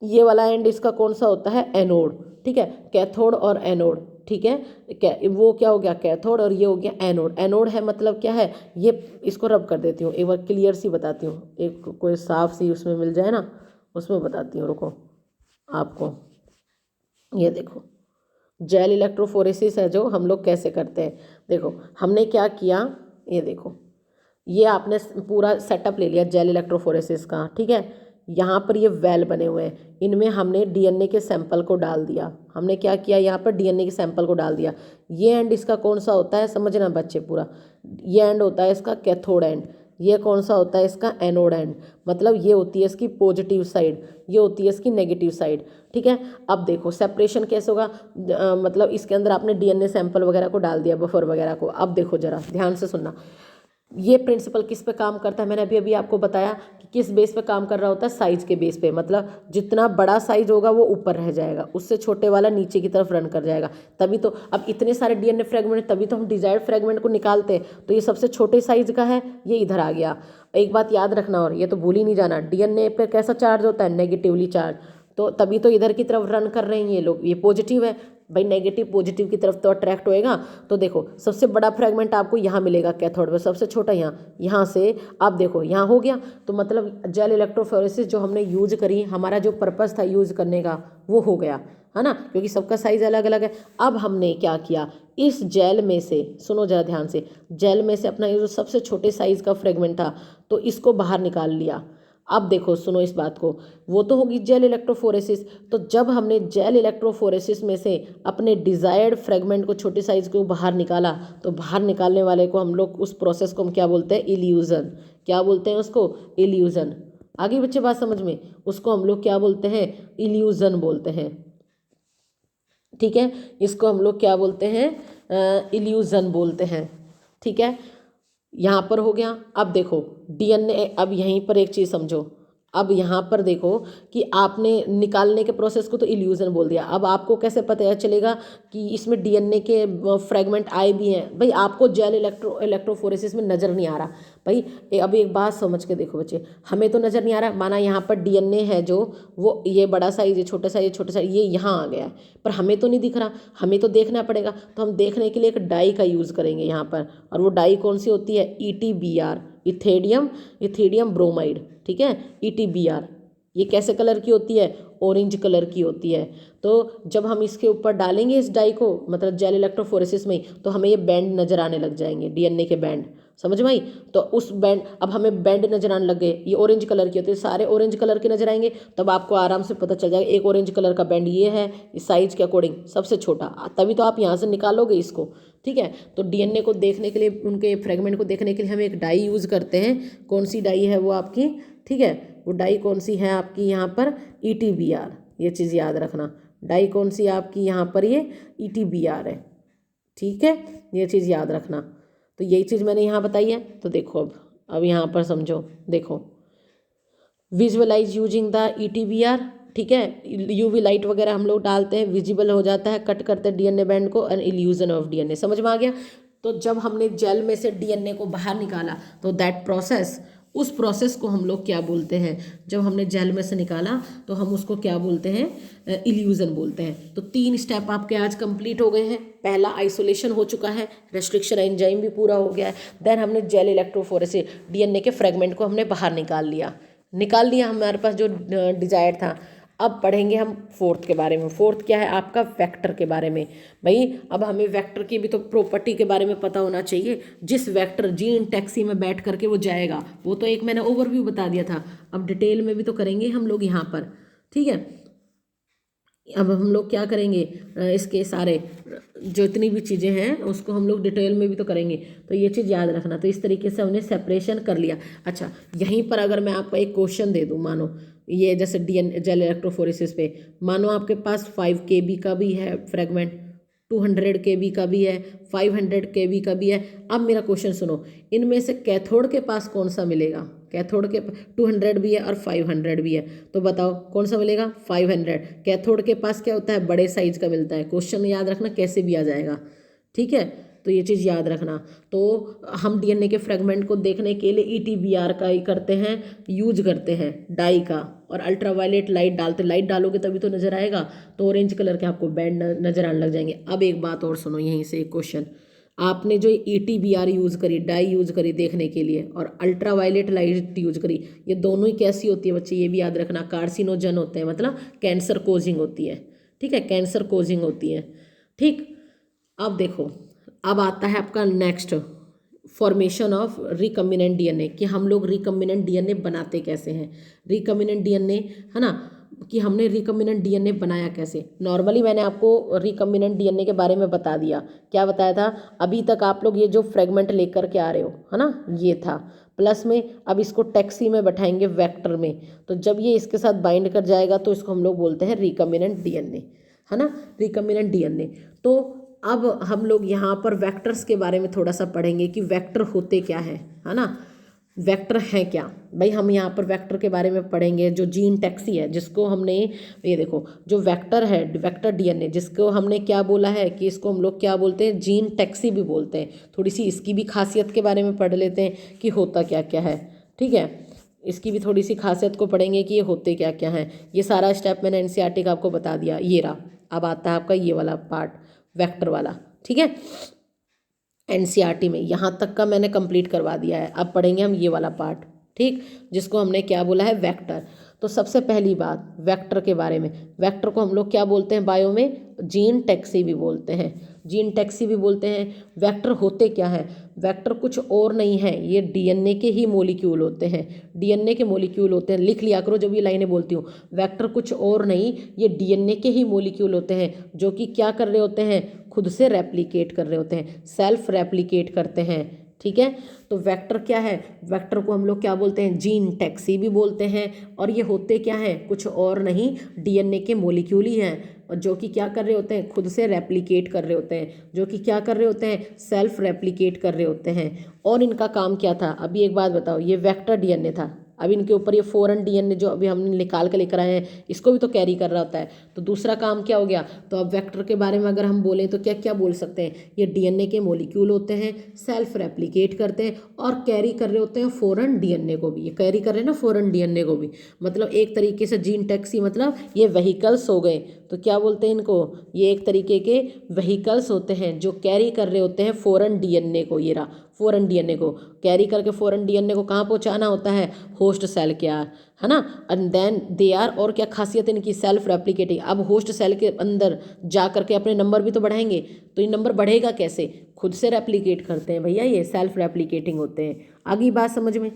ये वाला एंड इसका कौन सा होता है, एनोड, ठीक है, कैथोड और एनोड, ठीक है। वो क्या हो गया, कैथोड, और ये हो गया एनोड। एनोड है मतलब क्या है, ये इसको रब कर देती हूँ एक बार, क्लियर सी बताती हूँ, एक कोई साफ सी उसमें मिल जाए ना, उसमें बताती हूँ, रुको आपको। ये देखो जेल इलेक्ट्रोफोरेसिस है जो हम लोग कैसे करते हैं। देखो हमने क्या किया, ये देखो ये आपने पूरा सेटअप ले लिया जेल इलेक्ट्रोफोरेसिस का, ठीक है। यहाँ पर ये वेल बने हुए हैं, इनमें हमने डीएनए के सैंपल को डाल दिया। हमने क्या किया, यहाँ पर डीएनए के सैंपल को डाल दिया। ये एंड इसका कौन सा होता है, समझना बच्चे पूरा, ये एंड होता है इसका कैथोड एंड, ये कौन सा होता है इसका एनोड एंड, मतलब ये होती है इसकी पॉजिटिव साइड, ये होती है इसकी नेगेटिव साइड, ठीक है। अब देखो सेपरेशन कैसे होगा, मतलब इसके अंदर आपने डीएनए सैंपल वगैरह को डाल दिया, बफर वगैरह को। अब देखो जरा ध्यान से सुनना, ये प्रिंसिपल किस पे काम करता है, मैंने अभी अभी आपको बताया कि किस बेस पे काम कर रहा होता है, साइज के बेस पे, मतलब जितना बड़ा साइज होगा वो ऊपर रह जाएगा, उससे छोटे वाला नीचे की तरफ रन कर जाएगा। तभी तो अब इतने सारे डीएनए फ्रेगमेंट, तभी तो हम डिजायर्ड फ्रेगमेंट को निकालते हैं। तो ये सबसे छोटे साइज का है, ये इधर आ गया। एक बात याद रखना, और ये तो भूल ही नहीं जाना, डीएनए पे कैसा चार्ज होता है, नेगेटिवली चार्ज। तो तभी तो इधर की तरफ रन कर रहे हैं ये लोग, ये पॉजिटिव है भाई, नेगेटिव पॉजिटिव की तरफ तो अट्रैक्ट होएगा। तो देखो सबसे बड़ा फ्रेगमेंट आपको यहाँ मिलेगा कैथोड में, सबसे छोटा यहाँ, यहाँ से आप देखो यहाँ हो गया। तो मतलब जेल इलेक्ट्रोफोरेसिस जो हमने यूज करी, हमारा जो पर्पस था यूज करने का वो हो गया, है ना, क्योंकि सबका साइज अलग अलग है। अब हमने क्या किया, इस जेल में से, सुनो जरा ध्यान से, जेल में से अपना ये जो सबसे छोटे साइज का फ्रेगमेंट था तो इसको बाहर निकाल लिया। अब देखो सुनो इस बात को, वो तो होगी जेल इलेक्ट्रोफोरेसिस। तो जब हमने जेल इलेक्ट्रोफोरेसिस में से अपने डिजायर्ड फ्रेगमेंट को, छोटे साइज को बाहर निकाला, तो बाहर निकालने वाले को हम लोग, उस प्रोसेस को हम क्या बोलते हैं, इल्यूजन। क्या बोलते हैं उसको, इल्यूजन। आगे बच्चे बात समझ में, उसको हम लोग क्या बोलते हैं, इल्यूजन बोलते हैं, ठीक है। इसको हम लोग क्या बोलते हैं, इल्यूजन बोलते हैं, ठीक है। यहाँ पर हो गया। अब देखो डीएनए, अब यहीं पर एक चीज़ समझो, अब यहाँ पर देखो कि आपने निकालने के प्रोसेस को तो इल्यूजन बोल दिया। अब आपको कैसे पता चलेगा कि इसमें डीएनए के फ्रेगमेंट आए भी हैं, भाई आपको जेल इलेक्ट्रोफोरेसिस में नज़र नहीं आ रहा। भाई अब एक बात समझ के देखो बच्चे, हमें तो नज़र नहीं आ रहा, माना यहाँ पर डीएनए है जो, वो ये बड़ा साइज, ये छोटा साइज, ये छोटा साइज, ये यहाँ आ गया है, पर हमें तो नहीं दिख रहा, हमें तो देखना पड़ेगा। तो हम देखने के लिए एक डाई का यूज़ करेंगे यहाँ पर, और वो डाई कौन सी होती है, ETBr, इथेडियम ब्रोमाइड, ठीक है, ETBr। ये कैसे कलर की होती है, ऑरेंज कलर की होती है। तो जब हम इसके ऊपर डालेंगे इस डाई को, मतलब जेल इलेक्ट्रोफोरेसिस में, तो हमें ये बैंड नजर आने लग जाएंगे, डीएनए के बैंड, समझ में आई। तो उस बैंड, अब हमें बैंड नजर आने लग गए, ये ऑरेंज कलर की होती है, सारे ऑरेंज कलर के नजर आएंगे। तब आपको आराम से पता चल जाएगा एक ऑरेंज कलर का बैंड ये है, इस साइज के अकॉर्डिंग सबसे छोटा, तभी तो आप यहाँ से निकालोगे इसको, ठीक है। तो डीएनए को देखने के लिए, उनके फ्रेगमेंट को देखने के लिए हम एक डाई यूज़ करते हैं। कौन सी डाई है वो आपकी, ठीक है, वो डाई कौन सी है आपकी यहाँ पर, ETBr। ये चीज़ याद रखना, डाई कौन सी आपकी यहाँ पर, ये ETBr है, ठीक है, ये चीज़ याद रखना। तो यही चीज़ मैंने यहाँ बताई है। तो देखो अब यहाँ पर समझो, देखो विजुअलाइज यूजिंग द ETBr, ठीक है। यूवी लाइट वगैरह हम लोग डालते हैं, विजिबल हो जाता है, कट करते हैं डीएनए बैंड को, एन इल्यूजन ऑफ डीएनए, समझ में आ गया। तो जब हमने जेल में से डीएनए को बाहर निकाला, तो दैट प्रोसेस, उस प्रोसेस को हम लोग क्या बोलते हैं, जब हमने जेल में से निकाला तो हम उसको क्या बोलते हैं, इल्यूजन बोलते हैं। तो 3 स्टेप आपके आज कंप्लीट हो गए हैं। पहला आइसोलेशन हो चुका है, रेस्ट्रिक्शन एंजाइम भी पूरा हो गया है, देन हमने जेल इलेक्ट्रोफोरेसिस, डीएनए के फ्रेगमेंट को हमने बाहर निकाल लिया, हमारे पास जो डिजायर था। अब पढ़ेंगे हम फोर्थ के बारे में। फोर्थ क्या है आपका, वेक्टर के बारे में। भाई अब हमें वेक्टर की भी तो प्रॉपर्टी के बारे में पता होना चाहिए। जिस वेक्टर जीन टैक्सी में बैठ करके वो जाएगा, वो तो एक मैंने ओवरव्यू बता दिया था, अब डिटेल में भी तो करेंगे हम लोग यहाँ पर, ठीक है। अब हम लोग क्या करेंगे, इसके सारे जो इतनी भी चीज़ें हैं उसको हम लोग डिटेल में भी तो करेंगे, तो ये चीज़ याद रखना। तो इस तरीके से हमने सेपरेशन कर लिया। अच्छा, यहीं पर अगर मैं आपको एक क्वेश्चन दे दूं, मानो ये जैसे डीएन जेल इलेक्ट्रोफोरेसिस पे, मानो आपके पास 5 kb का भी है फ्रेगमेंट, 200 kb का भी है, 500 kb का भी है। अब मेरा क्वेश्चन सुनो, इनमें से कैथोड के पास कौन सा मिलेगा? कैथोड के 200 भी है और 500 भी है, तो बताओ कौन सा मिलेगा? 500। कैथोड के पास क्या होता है, बड़े साइज का मिलता है। क्वेश्चन याद रखना, कैसे भी आ जाएगा, ठीक है। तो ये चीज़ याद रखना। तो हम डीएनए के फ्रेगमेंट को देखने के लिए ईटीबीआर का ही करते हैं, यूज करते हैं, डाई का, और अल्ट्रावायलेट लाइट डालते, लाइट डालोगे तभी तो नजर आएगा। तो ऑरेंज कलर के आपको बैंड नजर आने लग जाएंगे। अब एक बात और सुनो, यहीं से एक क्वेश्चन, आपने जो ईटीबीआर यूज़ करी, डाई यूज़ करी देखने के लिए, और अल्ट्रावायलेट लाइट यूज करी, ये दोनों ही कैसी होती है बच्चे, ये भी याद रखना, कार्सिनोजन होते हैं, मतलब कैंसर कोजिंग होती है, ठीक है, कैंसर कोजिंग होती है, ठीक। अब देखो, अब आता है आपका next, formation of recombinant DNA, कि हम लोग रिकम्बिनेंट डीएनए बनाते कैसे हैं। रिकम्बिनेंट डीएनए है ना, कि हमने रिकम्बिनेंट डीएनए बनाया कैसे। नॉर्मली मैंने आपको रिकम्बिनेंट डीएनए के बारे में बता दिया। क्या बताया था? अभी तक आप लोग ये जो फ्रेगमेंट लेकर के आ रहे हो, है ना, ये था, प्लस में अब इसको टैक्सी में बैठाएंगे वेक्टर में, तो जब ये इसके साथ बाइंड कर जाएगा तो इसको हम लोग बोलते हैं रिकम्बिनेंट डीएनए, है ना, रिकम्बिनेंट डीएनए। तो अब हम लोग यहाँ पर वेक्टर्स के बारे में थोड़ा सा पढ़ेंगे कि वेक्टर होते क्या है ना, वेक्टर हैं क्या। भाई हम यहाँ पर वेक्टर के बारे में पढ़ेंगे, जो जीन टैक्सी है, जिसको हमने, ये देखो, जो वेक्टर है, वेक्टर डीएनए, जिसको हमने क्या बोला है कि इसको हम लोग क्या बोलते हैं, जीन टैक्सी भी बोलते हैं। थोड़ी सी इसकी भी खासियत के बारे में पढ़ लेते हैं कि होता क्या क्या है, ठीक है। इसकी भी थोड़ी सी खासियत को पढ़ेंगे कि ये होते क्या क्या हैं। ये सारा स्टेप मैंने एनसीईआरटी का आपको बता दिया, ये रहा। अब आता है आपका ये वाला पार्ट, वेक्टर वाला, ठीक है। एनसीईआरटी में यहाँ तक का मैंने कंप्लीट करवा दिया है। अब पढ़ेंगे हम ये वाला पार्ट, ठीक, जिसको हमने क्या बोला है, वेक्टर। तो सबसे पहली बात वेक्टर के बारे में, वेक्टर को हम लोग क्या बोलते हैं बायो में, जीन टैक्सी भी बोलते हैं, जीन टैक्सी भी बोलते हैं। वेक्टर होते क्या है, वेक्टर कुछ और नहीं है, ये डीएनए के ही मॉलिक्यूल होते हैं, डीएनए के मॉलिक्यूल होते हैं। लिख लिया करो जब ये लाइनें बोलती हूँ, वेक्टर कुछ और नहीं, ये डीएनए के ही मॉलिक्यूल होते हैं, जो कि क्या कर रहे होते हैं, खुद से रेप्लिकेट कर रहे होते हैं, सेल्फ रेप्लिकेट करते हैं, ठीक है। तो वेक्टर क्या है, वेक्टर को हम लोग क्या बोलते हैं, जीन टैक्सी भी बोलते हैं। और ये होते क्या हैं, कुछ और नहीं, डीएनए के मॉलिक्यूल ही हैं, और जो कि क्या कर रहे होते हैं, खुद से रेप्लिकेट कर रहे होते हैं, जो कि क्या कर रहे होते हैं, सेल्फ रेप्लिकेट कर रहे होते हैं। और इनका काम क्या था, अभी एक बात बताओ, ये वेक्टर डीएनए था, अब इनके ऊपर ये फॉरेन डीएनए जो अभी हमने निकाल के लेकर आए हैं, इसको भी तो कैरी कर रहा होता है। तो दूसरा काम क्या हो गया, तो अब वेक्टर के बारे में अगर हम बोलें तो क्या क्या बोल सकते हैं, ये डीएनए के मॉलिक्यूल होते हैं, सेल्फ रेप्लिकेट करते हैं, और कैरी कर रहे होते हैं फॉरेन डीएनए को भी। ये कैरी कर रहे हैं ना फॉरेन डीएनए को भी, मतलब एक तरीके से जीन टैक्सी, मतलब ये व्हीकल्स हो गए। तो क्या बोलते हैं इनको, ये एक तरीके के व्हीकल्स होते हैं जो कैरी कर रहे होते हैं फॉरेन डीएनए को। ये रहा फॉरेन डीएनए को कैरी करके, फॉरेन डीएनए को कहाँ पहुँचाना होता है, होस्ट सेल के यार, है ना। एंड देन दे आर, और क्या खासियत है इनकी, सेल्फ रेप्लिकेटिंग। अब होस्ट सेल के अंदर जा करके अपने नंबर भी तो बढ़ाएंगे, तो ये नंबर बढ़ेगा कैसे, खुद से रेप्लिकेट करते हैं भैया, ये सेल्फ रेप्लिकेटिंग होते हैं। आगे बात समझ में,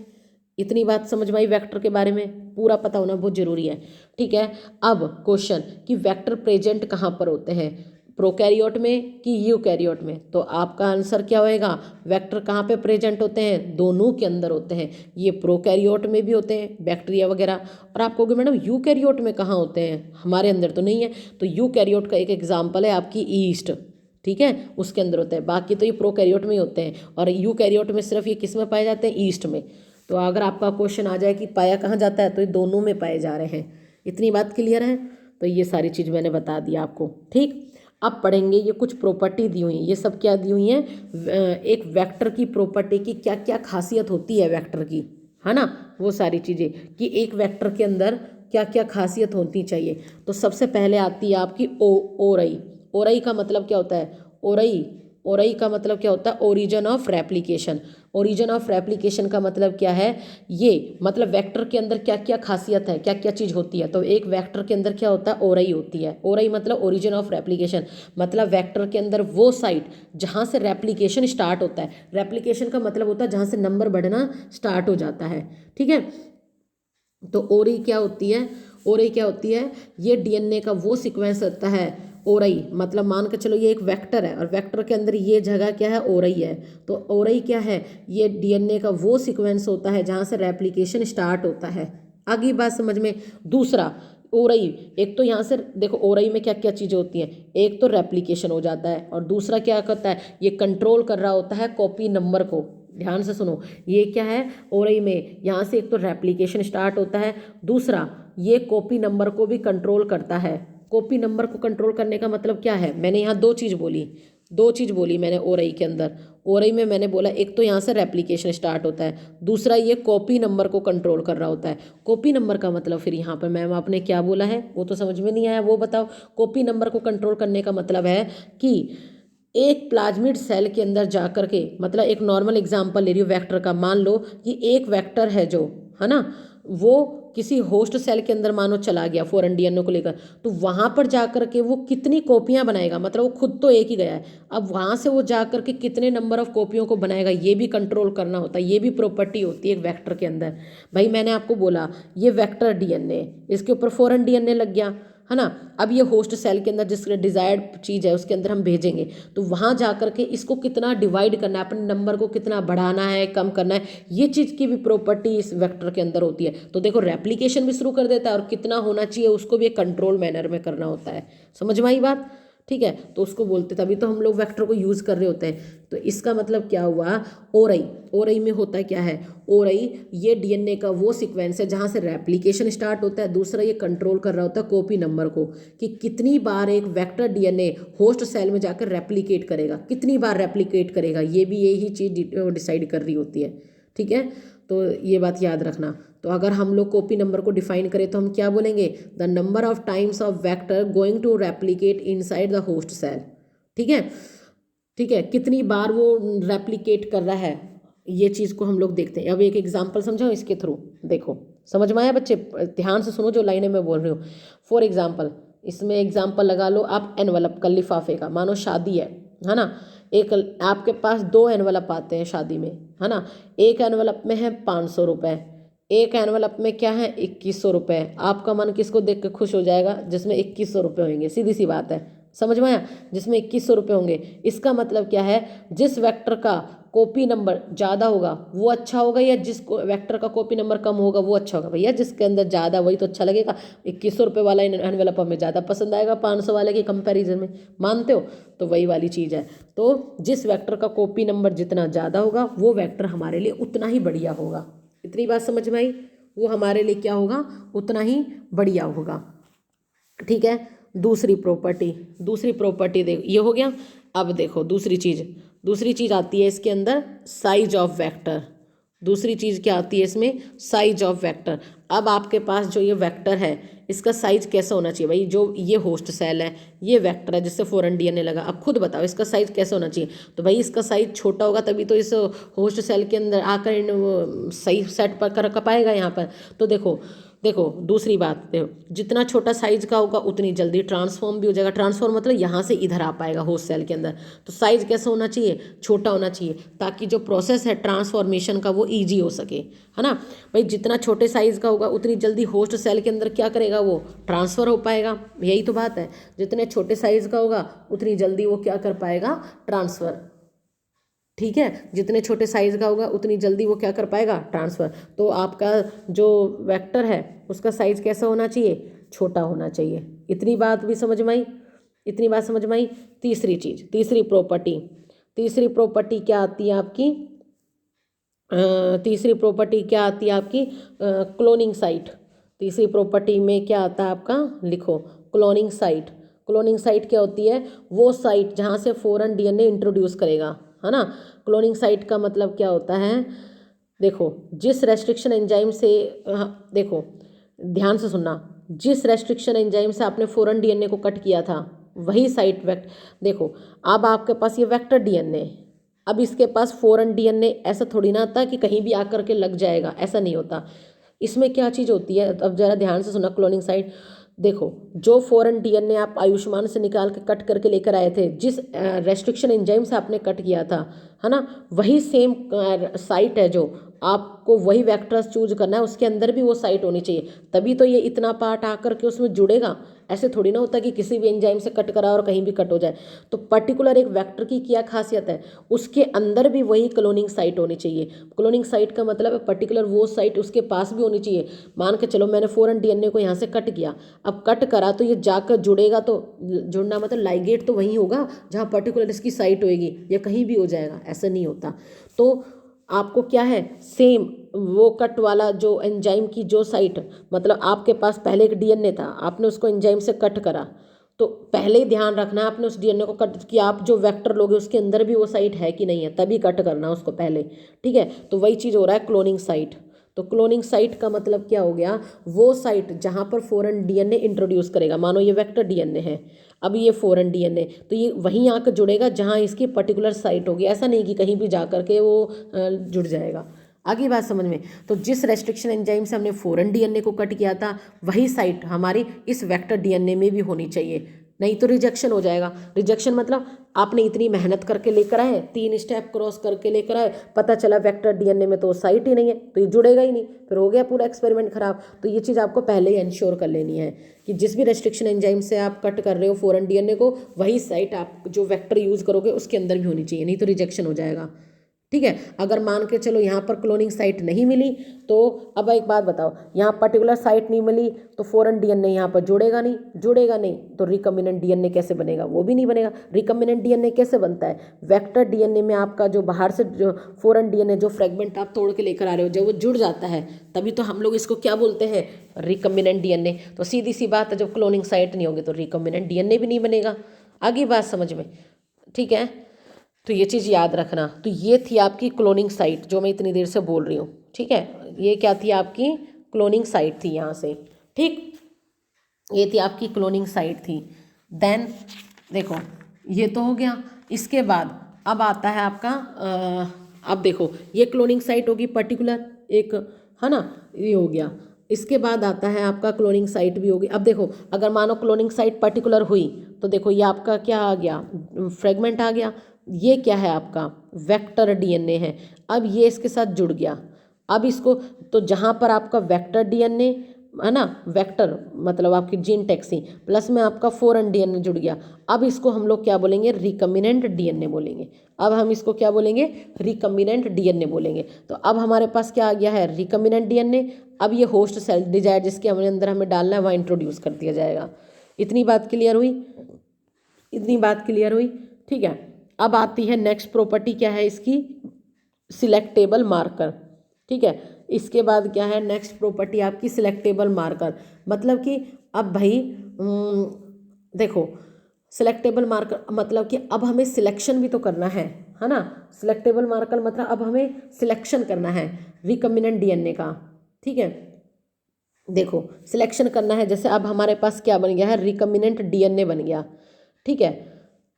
इतनी बात समझ में आई वेक्टर के बारे में, पूरा पता होना बहुत जरूरी है, ठीक है। अब क्वेश्चन कि वेक्टर प्रेजेंट कहाँ पर होते हैं, प्रोकैरियोट में कि यूकैरियोट में, तो आपका आंसर क्या होएगा, वेक्टर कहाँ पे प्रेजेंट होते हैं, दोनों के अंदर होते हैं। ये प्रोकैरियोट में भी होते हैं बैक्टीरिया वगैरह, और आप कहोगे मैडम यूकैरियोट में कहाँ होते हैं, हमारे अंदर तो नहीं है। तो यूकैरियोट का एक एग्जाम्पल है आपकी ईस्ट, ठीक है, उसके अंदर होते हैं। बाकी तो ये प्रोकैरियोट में ही होते हैं, और यूकैरियोट में सिर्फ ये किस में पाए जाते हैं, ईस्ट में। तो अगर आपका क्वेश्चन आ जाए कि पाया कहाँ जाता है, तो ये दोनों में पाए जा रहे हैं। इतनी बात क्लियर है, तो ये सारी चीज़ मैंने बता दी आपको, ठीक। अब पढ़ेंगे ये कुछ प्रॉपर्टी दी हुई हैं, ये सब क्या दी हुई हैं, एक वेक्टर की प्रॉपर्टी की क्या क्या खासियत होती है वेक्टर की, है ना, वो सारी चीज़ें कि एक वेक्टर के अंदर क्या क्या खासियत होती चाहिए। तो सबसे पहले आती है आपकी ओरई। ओरई का मतलब क्या होता है, ओरई, ओरई का मतलब क्या होता है, origin of replication. Origin of replication का मतलब क्या है, ये मतलब वेक्टर के अंदर क्या क्या खासियत है, क्या क्या चीज़ होती है। तो एक वेक्टर के अंदर क्या होता है, ओरई होती है। ओरई मतलब ओरिजिन ऑफ रेप्लिकेशन, मतलब वेक्टर के अंदर वो साइट जहाँ से रेप्लिकेशन स्टार्ट होता है। रेप्लिकेशन का मतलब होता है जहाँ से नंबर बढ़ना स्टार्ट हो जाता है, ठीक है। तो ओरी क्या होती है, ओरई क्या होती है, ये डीएनए का वो सीक्वेंस होता है। ओरई मतलब मान के चलो ये एक वेक्टर है और वेक्टर के अंदर ये जगह क्या है, ओरई है। तो ओरई क्या है, ये डीएनए का वो सीक्वेंस होता है जहाँ से रेप्लिकेशन स्टार्ट होता है। आगे बात समझ में। दूसरा ओरई, एक तो यहाँ से देखो ओरई में क्या क्या चीज़ें होती हैं, एक तो रेप्लिकेशन हो जाता है और दूसरा क्या करता है, ये कंट्रोल कर रहा होता है कॉपी नंबर को। ध्यान से सुनो, ये क्या है, ओरई में यहाँ से एक तो रेप्लिकेशन स्टार्ट होता है, दूसरा ये कॉपी नंबर को भी कंट्रोल करता है। कॉपी नंबर को कंट्रोल करने का मतलब क्या है, मैंने यहाँ दो चीज़ बोली मैंने ओरई के अंदर। ओरई में मैंने बोला एक तो यहाँ से रेप्लिकेशन स्टार्ट होता है, दूसरा ये कॉपी नंबर को कंट्रोल कर रहा होता है। कॉपी नंबर का मतलब फिर यहाँ पर मैम आपने क्या बोला है, वो तो समझ में नहीं आया, वो बताओ। कॉपी नंबर को कंट्रोल करने का मतलब है कि एक प्लाज्मिड सेल के अंदर जाकर के, मतलब एक नॉर्मल एग्जांपल ले रही हूँ वेक्टर का, मान लो कि एक वेक्टर है जो है ना, वो किसी होस्ट सेल के अंदर मानो चला गया फॉरेन डीएनए को लेकर, तो वहाँ पर जाकर के वो कितनी कॉपियाँ बनाएगा, मतलब वो खुद तो एक ही गया है, अब वहाँ से वो जाकर के कितने नंबर ऑफ कॉपियों को बनाएगा, ये भी कंट्रोल करना होता है। ये भी प्रॉपर्टी होती है एक वेक्टर के अंदर। भाई मैंने आपको बोला ये वेक्टर डीएनए, इसके ऊपर फॉरेन डीएनए लग गया है ना, अब ये होस्ट सेल के अंदर जिस डिजायर्ड चीज़ है उसके अंदर हम भेजेंगे, तो वहाँ जा करके इसको कितना डिवाइड करना है, अपने नंबर को कितना बढ़ाना है कम करना है, ये चीज़ की भी प्रॉपर्टी इस वेक्टर के अंदर होती है। तो देखो रेप्लिकेशन भी शुरू कर देता है और कितना होना चाहिए उसको भी एक कंट्रोल मैनर में करना होता है। समझ में आई बात, ठीक है। तो उसको बोलते, तभी तो हम लोग वेक्टर को यूज़ कर रहे होते हैं। तो इसका मतलब क्या हुआ, ओरई, ओरई में होता क्या है, ओरई ये डीएनए का वो सीक्वेंस है जहाँ से रेप्लिकेशन स्टार्ट होता है, दूसरा ये कंट्रोल कर रहा होता है कॉपी नंबर को कि कितनी बार एक वेक्टर डीएनए होस्ट सेल में जाकर रेप्लिकेट करेगा, कितनी बार रेप्लिकेट करेगा, ये भी यही चीज़ डिसाइड कर रही होती है, ठीक है। तो ये बात याद रखना। तो अगर हम लोग कॉपी नंबर को डिफाइन करें तो हम क्या बोलेंगे, the number of times of vector going to replicate inside the host cell, ठीक है, ठीक है, कितनी बार वो रेप्लिकेट कर रहा है, ये चीज़ को हम लोग देखते हैं। अब एक एग्जांपल समझाओ इसके थ्रू, देखो समझ में आया बच्चे, ध्यान से सुनो जो लाइनें मैं बोल रही हूँ। फॉर एग्जांपल, इसमें एग्जांपल लगा लो आप एनवलप का, लिफाफे का, मानो शादी है ना, एक आपके पास दो एनवलप आते हैं शादी में, है ना, एक एनवलप में है 500 रुपये, एक एनवलप में क्या है 2100 रुपये। आपका मन किसको देख के खुश हो जाएगा, जिसमें 2100 रुपये होंगे, सीधी सी बात है, समझ में आया, जिसमें 2100 रुपये होंगे। इसका मतलब क्या है, जिस वेक्टर का कॉपी नंबर ज़्यादा होगा वो अच्छा होगा, या जिस वेक्टर का कॉपी नंबर कम होगा वो अच्छा होगा। भैया जिसके अंदर ज़्यादा वही तो अच्छा लगेगा। 2100 रुपये वाला एनवेलप हमें ज़्यादा पसंद आएगा 500 वाले के कंपैरिजन में, मानते हो। तो वही वाली चीज़ है। तो जिस वेक्टर का कॉपी नंबर जितना ज़्यादा होगा वो वेक्टर हमारे लिए उतना ही बढ़िया होगा। इतनी बात समझ में आई, वो हमारे लिए क्या होगा, उतना ही बढ़िया होगा, ठीक है। दूसरी प्रॉपर्टी देखो, ये हो गया। अब देखो दूसरी चीज़ आती है इसके अंदर, साइज ऑफ वेक्टर। दूसरी चीज़ क्या आती है इसमें, साइज ऑफ वेक्टर। अब आपके पास जो ये वेक्टर है इसका साइज कैसा होना चाहिए, भाई जो ये होस्ट सेल है, ये वेक्टर है जिससे फॉरेन डीएनए लगा, अब खुद बताओ इसका साइज कैसा होना चाहिए। तो भाई इसका साइज छोटा होगा तभी तो इस होस्ट सेल के अंदर आकर सही सेट पर कर पाएगा यहाँ पर। तो देखो दूसरी बात, देखो जितना छोटा साइज का होगा उतनी जल्दी ट्रांसफॉर्म भी हो जाएगा। ट्रांसफॉर्म मतलब यहाँ से इधर आ पाएगा होस्ट सेल के अंदर। तो साइज कैसा होना चाहिए, छोटा होना चाहिए, ताकि जो प्रोसेस है ट्रांसफॉर्मेशन का वो ईजी हो सके, है ना। भाई जितना छोटे साइज का होगा उतनी जल्दी होस्ट सेल के अंदर क्या करेगा, वो ट्रांसफ़र हो पाएगा। यही तो बात है, जितने छोटे साइज का होगा उतनी जल्दी वो क्या कर पाएगा, ट्रांसफ़र, ठीक है। जितने छोटे साइज का होगा उतनी जल्दी वो क्या कर पाएगा, ट्रांसफ़र। तो आपका जो वेक्टर है उसका साइज कैसा होना चाहिए, छोटा होना चाहिए। इतनी बात भी समझ में आई। तीसरी प्रॉपर्टी क्या आती है आपकी, क्लोनिंग साइट। तीसरी प्रॉपर्टी में क्या आता है आपका, लिखो क्लोनिंग साइट क्या होती है, वो साइट जहाँ से फॉरेन डीएनए इंट्रोड्यूस करेगा, है ना। क्लोनिंग साइट का मतलब क्या होता है, देखो जिस रेस्ट्रिक्शन एंजाइम से, देखो ध्यान से सुनना, जिस रेस्ट्रिक्शन एंजाइम से आपने फॉरेन डीएनए को कट किया था वही साइट देखो अब आपके पास ये वेक्टर डीएनए, अब इसके पास फॉरेन डीएनए ऐसा थोड़ी ना आता कि कहीं भी आकर के लग जाएगा, ऐसा नहीं होता। इसमें क्या चीज़ होती है, अब जरा ध्यान से सुना क्लोनिंग साइट। देखो, जो फॉरेन डीएनए आप आयुष्मान से निकाल के कट करके लेकर आए थे, जिस रेस्ट्रिक्शन एंजाइम से आपने कट किया था, है ना, वही सेम साइट है, जो आपको वही वेक्टर्स चूज करना है, उसके अंदर भी वो साइट होनी चाहिए, तभी तो ये इतना पार्ट आकर के उसमें जुड़ेगा। ऐसे थोड़ी ना होता कि किसी भी एंजाइम से कट करा और कहीं भी कट हो जाए। तो पर्टिकुलर एक वेक्टर की क्या खासियत है, उसके अंदर भी वही क्लोनिंग साइट होनी चाहिए। क्लोनिंग साइट का मतलब है पर्टिकुलर वो साइट उसके पास भी होनी चाहिए। मान के चलो मैंने फॉरेन डीएनए को यहाँ से कट किया, अब कट करा तो ये जाकर जुड़ेगा, तो जुड़ना मतलब लाइगेट तो वहीं होगा जहाँ पर्टिकुलर इसकी साइट होएगी, या कहीं भी हो जाएगा, ऐसा नहीं होता। तो आपको क्या है, सेम वो कट वाला जो एंजाइम की जो साइट, मतलब आपके पास पहले एक डीएनए था, आपने उसको एंजाइम से कट करा, तो पहले ही ध्यान रखना है आपने उस डीएनए को कट कि आप जो वेक्टर लोगे उसके अंदर भी वो साइट है कि नहीं है, तभी कट करना उसको पहले। ठीक है, तो वही चीज़ हो रहा है क्लोनिंग साइट। तो क्लोनिंग साइट का मतलब क्या हो गया, वो साइट जहाँ पर फॉरेन डीएनए इंट्रोड्यूस करेगा। मानो ये वेक्टर डीएनए है, अब ये फॉरेन डीएनए, तो ये वहीं आकर जुड़ेगा जहाँ इसकी पर्टिकुलर साइट होगी, ऐसा नहीं कि कहीं भी जा करके वो जुड़ जाएगा। आगे बात समझ में। तो जिस रेस्ट्रिक्शन एंजाइम से हमने फॉरेन डीएनए को कट किया था, वही साइट हमारी इस वेक्टर डीएनए में भी होनी चाहिए, नहीं तो रिजेक्शन हो जाएगा। रिजेक्शन मतलब आपने इतनी मेहनत करके लेकर आए, 3 स्टेप क्रॉस करके लेकर आए, पता चला वेक्टर डीएनए में तो साइट ही नहीं है, तो ये जुड़ेगा ही नहीं, फिर हो गया पूरा एक्सपेरिमेंट खराब। तो ये चीज़ आपको पहले ही इंश्योर कर लेनी है कि जिस भी रेस्ट्रिक्शन एंजाइम से आप कट कर रहे हो फॉरेन डीएनए को, वही साइट आप जो वेक्टर यूज़ करोगे उसके अंदर भी होनी चाहिए, नहीं तो रिजेक्शन हो जाएगा। ठीक है, अगर मान के चलो यहाँ पर क्लोनिंग साइट नहीं मिली, तो अब एक बात बताओ, यहाँ पर्टिकुलर साइट नहीं मिली तो फॉरेन डीएनए यहाँ पर जुड़ेगा नहीं, जुड़ेगा नहीं तो रिकम्बिनेंट डीएनए कैसे बनेगा, वो भी नहीं बनेगा। रिकम्बिनेंट डीएनए कैसे बनता है, वेक्टर डीएनए में आपका जो बाहर से जो फॉरेन डीएनए जो फ्रेगमेंट आप तोड़ के लेकर आ रहे हो, जब वो जुड़ जाता है तभी तो हम लोग इसको क्या बोलते हैं, रिकम्बिनेंट डीएनए। तो सीधी सी बात है, जब क्लोनिंग साइट नहीं होगी तो रिकम्बिनेंट डीएनए भी नहीं बनेगा। आगे बात समझ में, ठीक है, तो ये चीज़ याद रखना। तो ये थी आपकी क्लोनिंग साइट जो मैं इतनी देर से बोल रही हूँ। ठीक है, ये क्या थी आपकी क्लोनिंग साइट थी यहाँ से। ठीक, ये थी आपकी क्लोनिंग साइट थी। देन देखो, ये तो हो गया। इसके बाद अब आता है आपका अब देखो, ये क्लोनिंग साइट होगी पर्टिकुलर एक, है ना, ये हो गया। इसके बाद आता है आपका क्लोनिंग साइट भी होगी। अब देखो, अगर मानो क्लोनिंग साइट पर्टिकुलर हुई तो देखो ये आपका क्या आ गया, फ्रेगमेंट आ गया। ये क्या है आपका वेक्टर डीएनए है। अब ये इसके साथ जुड़ गया। अब इसको, तो जहाँ पर आपका वेक्टर डीएनए है ना, वेक्टर मतलब आपकी जीन टैक्सी प्लस में आपका फॉरेन डीएनए जुड़ गया, अब इसको हम लोग क्या बोलेंगे, रिकम्बिनेंट डीएनए बोलेंगे। अब हम इसको क्या बोलेंगे, रिकम्बिनेंट डीएनए बोलेंगे। तो अब हमारे पास क्या आ गया है, रिकम्बिनेंट डीएनए। अब ये होस्ट सेल डिजायर जिसके हमें अंदर हमें डालना है वहाँ इंट्रोड्यूस कर दिया जाएगा। इतनी बात क्लियर हुई, इतनी बात क्लियर हुई। ठीक है, अब आती है नेक्स्ट प्रॉपर्टी, क्या है इसकी, सिलेक्टेबल मार्कर। ठीक है, इसके बाद क्या है नेक्स्ट प्रॉपर्टी आपकी, सिलेक्टेबल मार्कर। मतलब कि अब भाई देखो, सिलेक्टेबल मार्कर मतलब कि अब हमें सिलेक्शन भी तो करना है ना। सिलेक्टेबल मार्कर मतलब अब हमें सिलेक्शन करना है रिकम्बिनेंट डीएनए का। ठीक है, देखो सिलेक्शन करना है, जैसे अब हमारे पास क्या बन गया है, रिकम्बिनेंट डीएनए बन गया। ठीक है,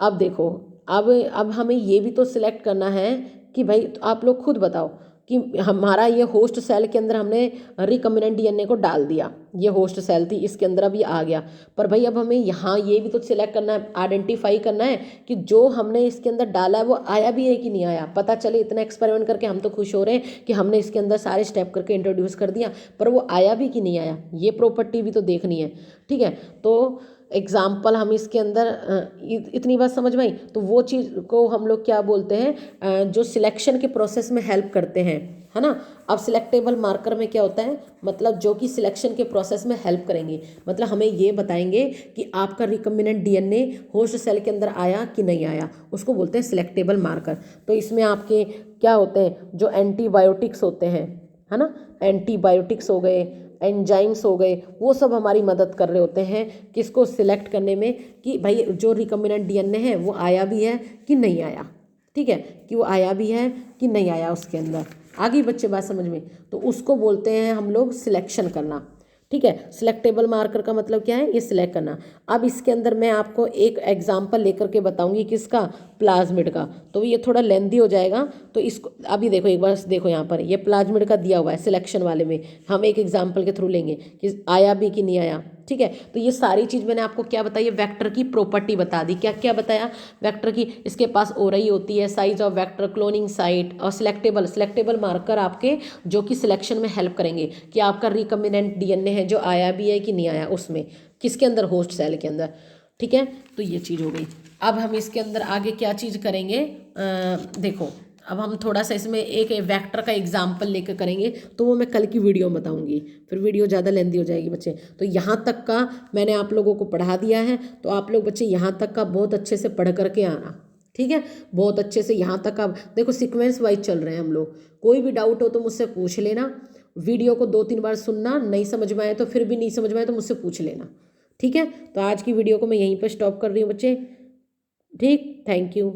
अब देखो, अब हमें ये भी तो सिलेक्ट करना है कि भाई, तो आप लोग खुद बताओ कि हमारा ये होस्ट सेल के अंदर हमने रिकम्बिनेंट डीएनए को डाल दिया, ये होस्ट सेल थी इसके अंदर अब ये आ गया, पर भाई अब हमें यहाँ ये भी तो सिलेक्ट करना है, आइडेंटिफाई करना है कि जो हमने इसके अंदर डाला है वो आया भी है कि नहीं आया। पता चले इतना एक्सपेरिमेंट करके हम तो खुश हो रहे हैं कि हमने इसके अंदर सारे स्टेप करके इंट्रोड्यूस कर दिया, पर वो आया भी कि नहीं आया, ये प्रॉपर्टी भी तो देखनी है। ठीक है, तो एग्जाम्पल हम इसके अंदर इतनी बात समझ में आई। तो वो चीज़ को हम लोग क्या बोलते हैं, जो सिलेक्शन के प्रोसेस में हेल्प करते हैं, है ना। अब सिलेक्टेबल मार्कर में क्या होता है, मतलब जो कि सिलेक्शन के प्रोसेस में हेल्प करेंगे, मतलब हमें ये बताएंगे कि आपका रिकम्बिनेंट डीएनए होस्ट सेल के अंदर आया कि नहीं आया, उसको बोलते हैं सिलेक्टेबल मार्कर। तो इसमें आपके क्या होते हैं, जो एंटीबायोटिक्स होते हैं, है ना, एंटीबायोटिक्स हो गए, एंजाइम्स हो गए, वो सब हमारी मदद कर रहे होते हैं किसको सिलेक्ट करने में, कि भाई जो रिकम्बिनेंट डीएनए है वो आया भी है कि नहीं आया। ठीक है, कि वो आया भी है कि नहीं आया उसके अंदर। आगे बच्चे बात समझ में, तो उसको बोलते हैं हम लोग सिलेक्शन करना। ठीक है। सिलेक्टेबल मार्कर का मतलब क्या है, ये सिलेक्ट करना। अब इसके अंदर मैं आपको एक एग्जांपल लेकर के बताऊंगी किसका, प्लाज्मिड का, तो ये थोड़ा लेंदी हो जाएगा। तो इसको अभी देखो, एक बार देखो यहाँ पर ये प्लाज्मिड का दिया हुआ है सिलेक्शन वाले में, हम एक एग्जाम्पल के थ्रू लेंगे कि आया भी कि नहीं आया। ठीक है, तो ये सारी चीज़ मैंने आपको क्या बताई है, वेक्टर की प्रॉपर्टी बता दी। क्या क्या बताया, वेक्टर की, इसके पास ओरई होती है, size of vector, cloning site, और सिलेक्टेबल मार्कर आपके जो कि सिलेक्शन में हेल्प करेंगे कि आपका रिकम्बिनेंट डीएनए है जो आया भी है कि नहीं आया उसमें, किसके अंदर, होस्ट सेल के अंदर। ठीक है, तो ये चीज़ हो गई। अब हम इसके अंदर आगे क्या चीज़ करेंगे, देखो अब हम थोड़ा सा इसमें एक वेक्टर का एग्जाम्पल लेकर करेंगे, तो वो मैं कल की वीडियो में बताऊंगी, फिर वीडियो ज़्यादा लेंदी हो जाएगी बच्चे। तो यहाँ तक का मैंने आप लोगों को पढ़ा दिया है, तो आप लोग बच्चे यहाँ तक का बहुत अच्छे से पढ़ करके आना। ठीक है, बहुत अच्छे से यहाँ तक का देखो, सीक्वेंस वाइज चल रहे हैं हम लोग। कोई भी डाउट हो तो मुझसे पूछ लेना, वीडियो को 2-3 बार सुनना, नहीं समझ में आए तो फिर भी नहीं समझ में आए तो मुझसे पूछ लेना। ठीक है, तो आज की वीडियो को मैं यहीं पर स्टॉप कर रही हूँ बच्चे। ठीक, थैंक यू।